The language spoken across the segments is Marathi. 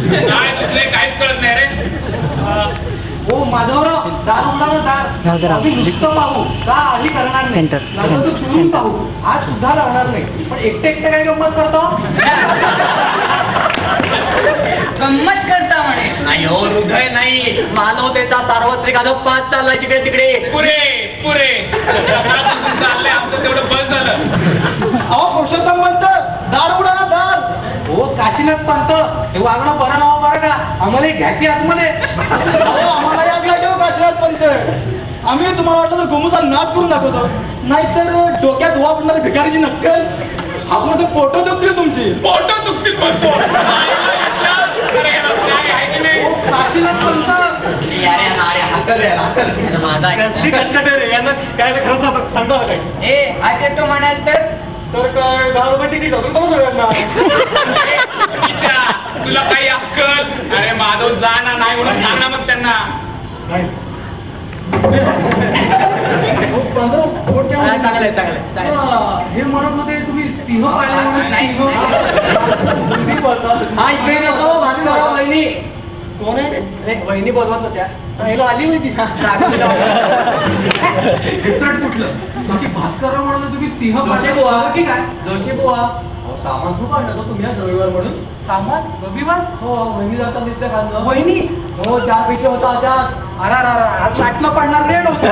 काय दुसरे काहीच कळत नाही रे. हो माधवराव, दार उघडा दार. आम्ही नुसतं पाहू का आधी करणार नाही, नंतर तू चुरून पाहू आज सुद्धा लावणार नाही. पण एकटे एकटे काय गंमत करतो? गंमत करता म्हणे. नाही हो, हृदय नाही, मानवतेचा सार्वत्रिक अधोपात चाललाय तिकडे तिकडे. पुरे पुरे चाललंय आमचं तेवढं बस झालं. अहो पुरुषोत्तम पंत, दार उघडा दार. हो काशीनाथ पंत, हे वागणं बरं नाव बरं का, आम्हाला घ्यायची आतमध्ये. आम्हाला या घ्यायचे काशीनाथ पंत. आम्ही तुम्हाला वाटतं गोमुचा नाच करून दाखवतो, नाहीतर डोक्यात धुवा पडणारी भिकारीची नक्कल. आपण फोटो दुखतील तुमची. फोटो चुकतील म्हणतो. काशीनाथ पंत काय खरं सांगतो काय ए आज तो म्हणाल तर काय 10 रुपये तिकीट होतं तो सगळ्यांना. तुला काही अक्कल? अरे माधव जा ना, नाही म्हणून सांग ना मग त्यांना. चांगलंय चांगलंय. हे म्हणत होते तुम्ही सिंह पाहिला नाही. वहिनी कोण आहे? वहिनी बोलवत होत्या, आली होती कुठलं बाकी भास्कर म्हणून तुम्ही सिंह पाहिजे बोवा की काय? जोशी बोवा सामान खूप आणलं होतं तुम्ही रविवार म्हणून. सामान रविवार? हो वहिनी जाता नित्य घालणं. वहिनी हो त्यापैकी होता त्या. आज लाटणं पडणार रेड होतं.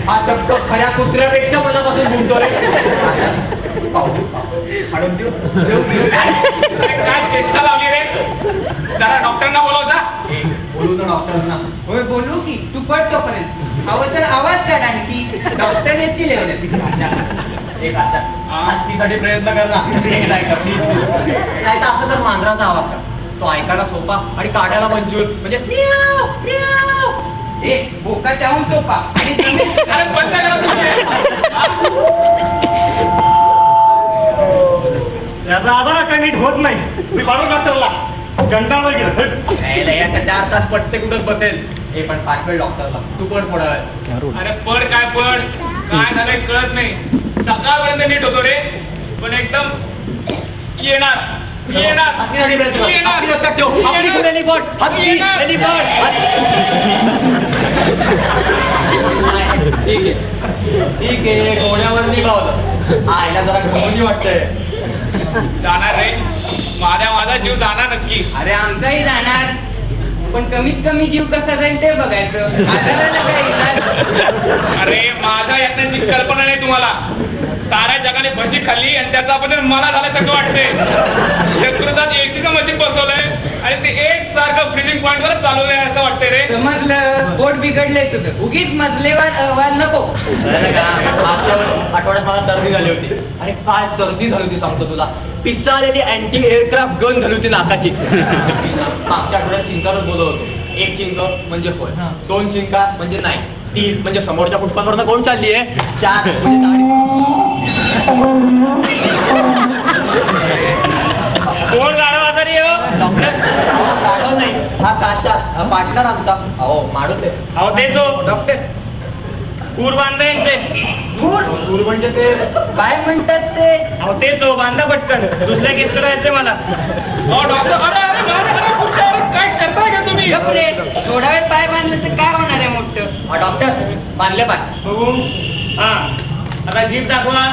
हा शब्द खऱ्या कुत्र्यापेक्षा मनापासून गुंतो रे. काय चेष्टा लावली रे? जरा डॉक्टरांना बोलवता. बोलू ना डॉक्टरांना. होय बोलू की तू पडतो पर्यंत हवं तर आवाज काढ आणखी. डॉक्टर येतील एक हत्तीसाठी प्रयत्न करणार नाही तर असं तर मांजराचा आवाज कर. तो ऐकायला सोपा आणि काढायला मंजूर. म्हणजे भोका त्याहून सोपा आणि अरे बंद करा याचा आवाज काय नीट होत नाही. मी बाळू डॉक्टरला कंटाळा गेला. 4 तास पटते कुठं बसेल. हे पण 5 वेळ डॉक्टरला तू पण थोडा वेळ. अरे पड काय पड काय झालंय कळत नाही. सकाळपर्यंत नीट होतो रे, पण एकदम येणार ठीक आहे गोण्यावर निघावलं. आईला जरा घमंडी वाटतंय. जाणार रे, माझा जीव जाणार नक्की. अरे आमचाही जाणार, पण कमीत कमी जीव कसा जाईल ते बघायचं. अरे माझा यातण्याची कल्पना नाही तुम्हाला. साऱ्या जगाने भजी खाल्ली आणि त्याचा बदल मला झाल्यासारखं वाटतंय. यकृतात एसीचं मशीन बसवलंय आणि ते एक सारखं फ्रीजिंग पॉइंट वर चालवलंय असं वाटतंय रे. समजलं, पोट बिघडलंय तुझं. उगीच मजलेवार अहवाल नको. आठवड्यात मला सर्दी झाली होती. आणि काय सर्दी झाली होती सांगतो तुला. पिझ्झा आलेली अँटी एअरक्राफ्ट गन झाली होती नाकाची. मागच्या आठवड्यात चिंतावर बोलत होतो. 1 चिंक म्हणजे होय, 2 चिंका म्हणजे नाही, 3 म्हणजे समोरच्या पुष्पांवर कोण चालली आहे, 4 कोण गाडव आजारी हो? डॉक्टर नाही, हा काशा पार्टनर आमचा. अहो माणूस आहे. अहो ते तो डॉक्टर पूर बांधे ते. पूर म्हणजे ते काय म्हणतात ते? अहो ते तो बांधा पटकन. दुसऱ्या किस्त करायचंय मला. हो डॉक्टर. अरे काय करताय का तुम्ही? थोडा वेळ पाय बांधलं तर काय होणार आहे मोठं? डॉक्टर बांधले पाय बघू. हा आता जीभ दाखवा.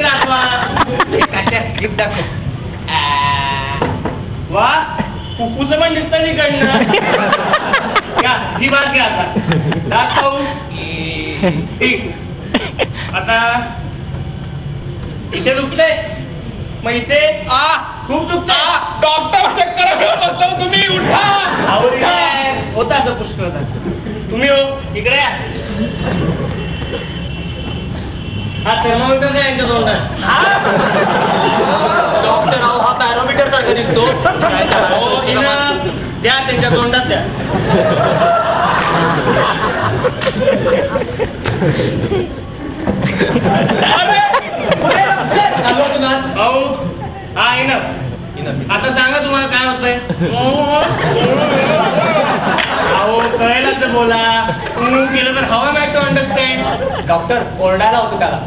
दाखवा. जीभ दाखव. वा कुकूचं पण दिसतं निकडनं. घ्या जीभ आत घ्या आता. दाखव. ठीक. आता इथे दुखतंय, मग इथे खूप दुखतंय. डॉक्टर चक्कर तुम्ही उठा. होता असं पुष्कळ. तुम्ही हो इकडे या. हा थर्मोमीटर आहे यांच्या तोंडात. डॉक्टर हा पॅरोमीटर सारखा दिसतो. द्या त्यांच्या तोंडात द्या. आता सांगा तुम्हाला काय होतं. आहे अहो कळेल असं बोला केलं तर हवा नाही तो अंडरस्टँड डॉक्टर ओरडायला होतो त्याला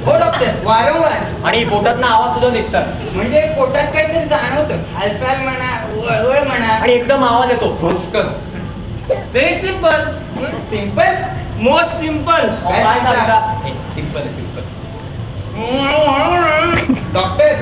हो डॉक्टर वारंवार आणि पोटात आवाज सुद्धा निघतात म्हणजे पोटात काहीतरी जाणवतं हालचाल म्हणा वळवळ म्हणा आणि एकदम आवाज येतो फुसकन. Very simple simple most simple काय सांगता सिंपल सिंपल डॉक्टर